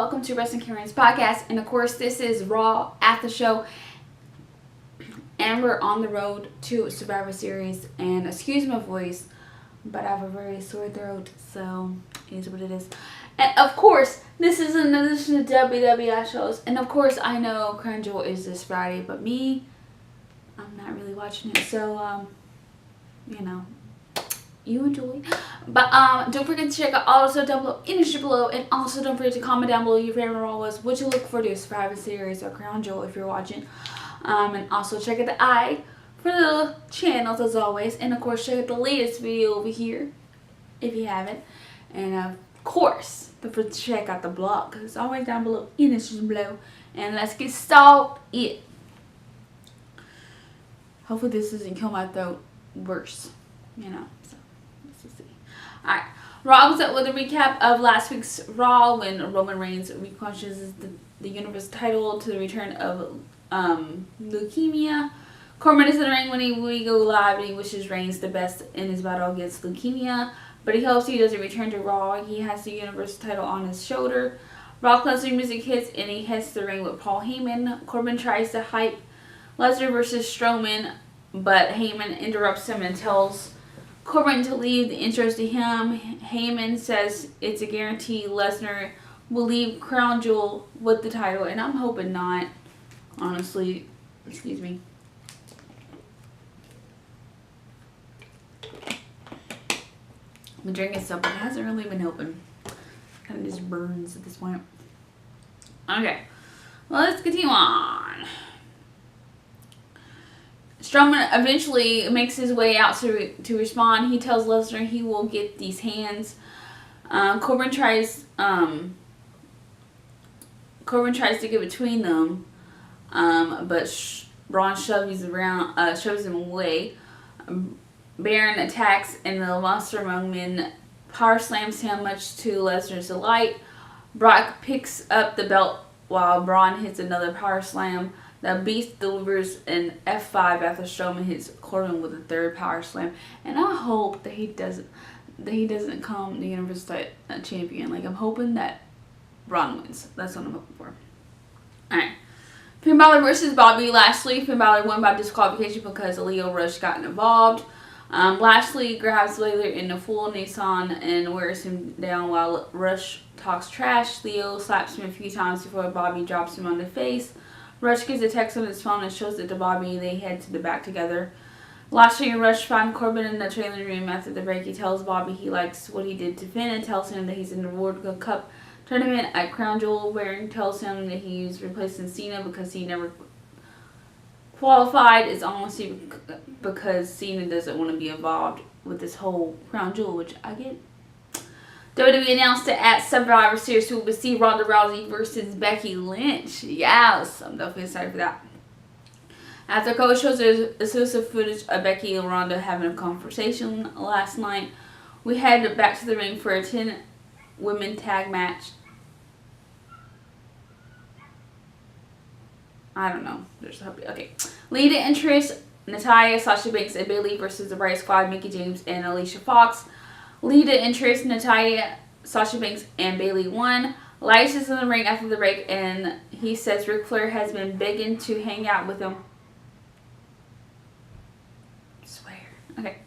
welcome to Wrestling Karen's podcast. And of course, this is Raw Aftershow. And we're on the road to Survivor Series. And excuse my voice, but I have a very sore throat, so it is what it is. And of course, this is in addition to WWE Aftershows. And of course, I know Crown Jewel is this Friday, but me, I'm not really watching it. So, you enjoy. But don't forget to check out also down below in the description below, and also don't forget to comment down below your favorite Raw was, what you look for to Survivor Series or Crown Jewel if you're watching. And also check out the eye for the channels as always, and of course check out the latest video over here if you haven't, and of course don't forget to check out the blog because it's always down below in the description below. And let's get started. Hopefully this doesn't kill my throat worse, so. See. Alright, Raw was up with a recap of last week's Raw when Roman Reigns reconscious the Universe title to the return of leukemia. Corbin is in the ring when we go live, and he wishes Reigns the best in his battle against leukemia, but he hopes he doesn't return to Raw. He has the Universe title on his shoulder. Brock Lesnar music hits and he heads to the ring with Paul Heyman. Corbin tries to hype Lesnar versus Strowman, but Heyman interrupts him and tells Corbin to leave the intros to him. Heyman says it's a guarantee Lesnar will leave Crown Jewel with the title, and I'm hoping not, honestly. Excuse me. I'm drinking something. It hasn't really been helping. Kind of just burns at this point. Okay, well, let's continue on. Strowman eventually makes his way out to respond. He tells Lesnar he will get these hands. Corbin tries to get between them, but Braun shoves him away. Baron attacks, and the Monster Among Men power slams him, much to Lesnar's delight. Brock picks up the belt while Braun hits another power slam. The Beast delivers an F5 after Strowman hits Corbin with a third power slam, and I hope that he doesn't become the Universal Champion. Like, I'm hoping that Braun wins. That's what I'm hoping for. All right, Finn Balor versus Bobby Lashley. Finn Balor won by disqualification because Leo Rush got involved. Lashley grabs Balor in the full Nissan and wears him down while Rush talks trash. Leo slaps him a few times before Bobby drops him on the face. Rush gets a text on his phone and shows it to Bobby. They head to the back together. Lashley and Rush find Corbin in the training room after the break. He tells Bobby he likes what he did to Finn and tells him that he's in the World Cup tournament at Crown Jewel. Baron tells him that he's replacing Cena because he never qualified. It's honestly because Cena doesn't want to be involved with this whole Crown Jewel, which I get. WWE announced that at Survivor Series we will see Ronda Rousey versus Becky Lynch. Yes, I'm definitely excited for that. After Cole shows us exclusive footage of Becky and Ronda having a conversation last night, we head back to the ring for a 10-women tag match. I don't know. Okay. Lead interest: Natalya, Sasha Banks, and Bayley versus the Bright Squad, Mickie James and Alicia Fox. Lead interest: Natalya, Sasha Banks, and Bayley won. Elias is in the ring after the break, and he says Ric Flair has been begging to hang out with him. I swear. Okay.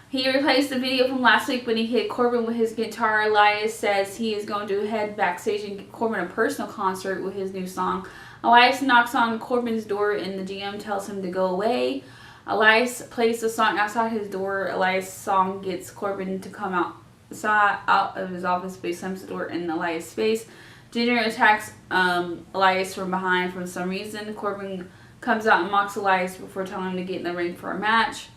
He replaced the video from last week when he hit Corbin with his guitar. Elias says he is going to head backstage and get Corbin a personal concert with his new song. Elias knocks on Corbin's door and the GM tells him to go away. Elias plays the song outside his door. Elias' song gets Corbin to come out of his office, but he slams the door in Elias' face. Jinder attacks Elias from behind for some reason. Corbin comes out and mocks Elias before telling him to get in the ring for a match.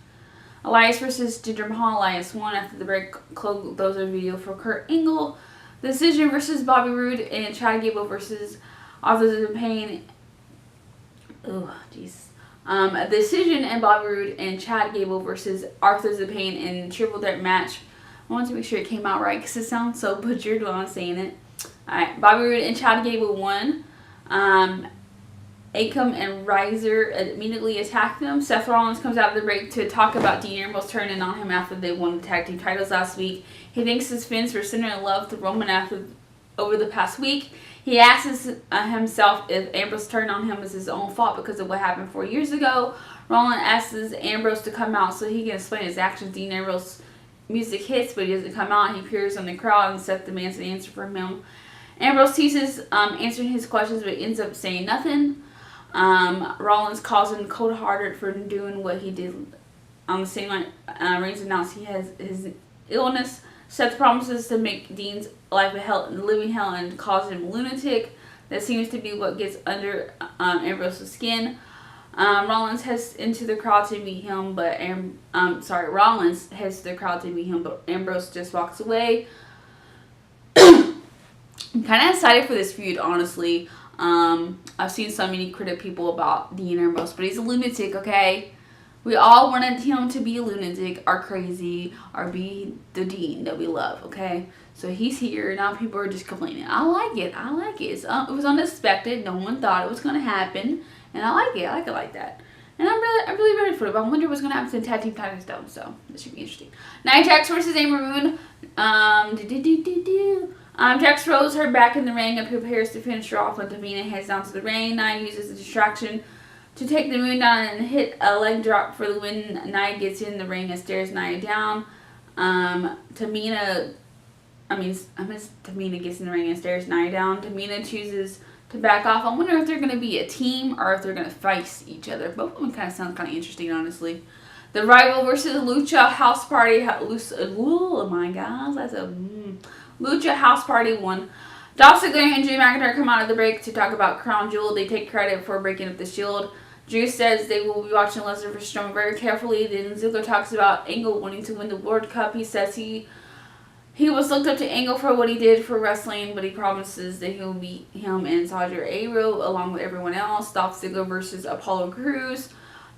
Elias versus Jinder Mahal. Elias won after the break. Those are video for Kurt Angle. Decision versus Bobby Roode and Chad Gable versus Authors of Pain. Oh, jeez. Decision and Bobby Roode and Chad Gable versus Authors of Pain in triple threat match. I wanted to make sure it came out right because it sounds so butchered while I'm saying it. Alright, Bobby Roode and Chad Gable won. Akam and Riser immediately attack them. Seth Rollins comes out of the break to talk about Dean Ambrose turning on him after they won the tag team titles last week. He thanks his fans for sending love to Roman over the past week. He asks himself if Ambrose turned on him was his own fault because of what happened 4 years ago. Rollins asks Ambrose to come out so he can explain his actions. Dean Ambrose music hits, but he doesn't come out. He appears in the crowd and Seth demands an answer from him. Ambrose teases answering his questions, but ends up saying nothing. Rollins calls him cold-hearted for doing what he did. On the same night, Reigns announced he has his illness. Seth promises to make Dean's life a living hell and calls him a lunatic. That seems to be what gets under Ambrose's skin. Rollins heads into the crowd to meet him, but Rollins heads to the crowd to meet him, but Ambrose just walks away. I'm kind of excited for this feud, honestly. I've seen so many critic people about Dean Ambrose, but he's a lunatic, okay? We all wanted him to be a lunatic, or crazy, or be the Dean that we love, okay? So he's here. Now people are just complaining. I like it. It was unexpected. No one thought it was going to happen. And I like it. I like it like that. And I'm really ready for it. But I wonder what's going to happen to the tag team titles, though. So this should be interesting. Nia Jax versus Amber Moon. Jax throws her back in the ring and prepares to finish her off when Tamina heads down to the ring. Nia uses a distraction to take the Moon down and hit a leg drop for the win. Nia gets in the ring and stares Nia down. Tamina gets in the ring and stares Nia down. Tamina chooses to back off. I wonder if they're going to be a team or if they're going to face each other. Both of them kind of sound kind of interesting, honestly. The Rival versus Lucha House Party. Oh my gosh, that's a Lucha House Party 1. Dolph Ziggler and Drew McIntyre come out of the break to talk about Crown Jewel. They take credit for breaking up the Shield. Drew says they will be watching Lesnar vs. Strowman very carefully. Then Ziggler talks about Angle wanting to win the World Cup. He says he was looked up to Angle for what he did for wrestling, but he promises that he'll beat him and Saudi Arabia along with everyone else. Dolph Ziggler versus Apollo Crews.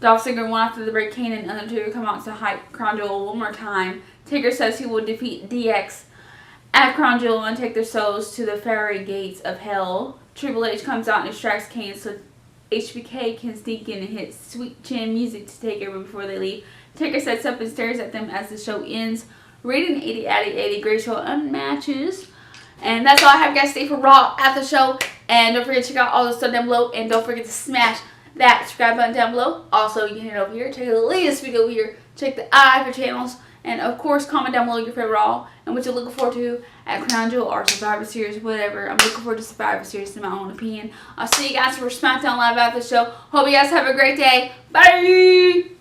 Dolph Ziggler won after the break. Kane and Undertaker come out to hype Crown Jewel one more time. Taker says he will defeat DX at Crown Jewel and take their souls to the fiery gates of hell. Triple H comes out and distracts Kane so HBK can sneak in and hit sweet chin music to Taker before they leave. Taker sets up and stares at them as the show ends. Rating 80 out of 80. Great show and matches. And that's all I have, guys. Stay for Raw at the show. And don't forget to check out all the stuff down below. And don't forget to smash that subscribe button down below. Also, you can head over here, check the latest video here, check the other channels. And of course, comment down below your favorite Raw and what you're looking forward to at Crown Jewel or Survivor Series, whatever. I'm looking forward to Survivor Series in my own opinion. I'll see you guys for SmackDown Live at the show. Hope you guys have a great day. Bye!